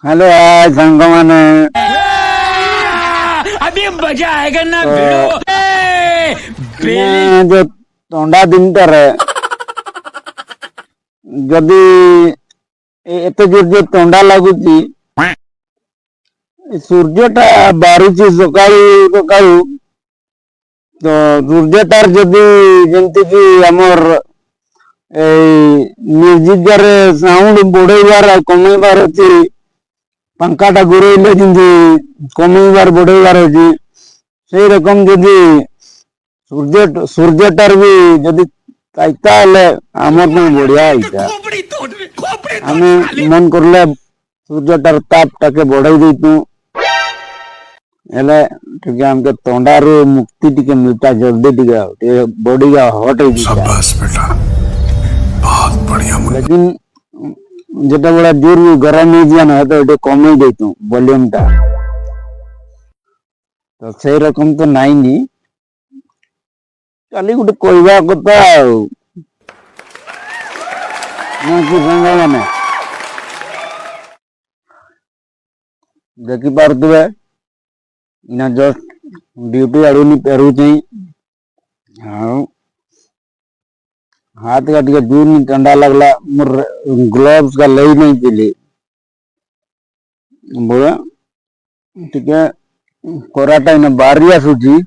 hello hi संग माने अभी मजा आएगा ना भिड़ो जो थंडा दिन टारे जदि एते जोर जो थंडा लगुची सूर्यटा बारुची सकाळू सकाळू तो सूर्यटार जदि जेंति कि हमर म्यूजिक रे साउंड बढ़ेबार कमेबार अछि पंखाटा घुरेले जेंति कमेबार बढ़ेबार अछि सेई रकम जदि सूर्यटार भी जदि ताइता हेले हमर न बढ़िया आइता आमे मन करले सूर्यटार तापटाके बढ़ाई देतु हेले ठीक हमके तंडारू मुक्ति टिके मिलता जल्दी टिके बॉडी का हॉट हो जाता शाबाश बेटा बहुत बढ़िया लेकिन जेटा बड़ा जोर गरम हो दिया ना तो ये कम ही देतु वॉल्यूम टा तो सही रकम तो नहीं नी काली गुटे कहवा कथा ना कि संगा माने देखि पारतुवे इना जस्ट ड्यूटी आडुनी पेरुची हाँ हाथ का टिके दूर नहीं ठंडा लगला मोर ग्लव्स का लई नहीं दिली बोला टिके कोराटा इना बारिया सुजी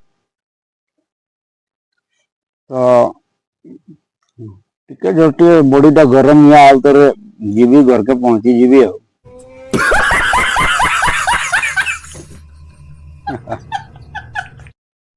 तो टिके जो बॉडी टा गरम या आल तर जीवी घर के पहुंची जीवी हो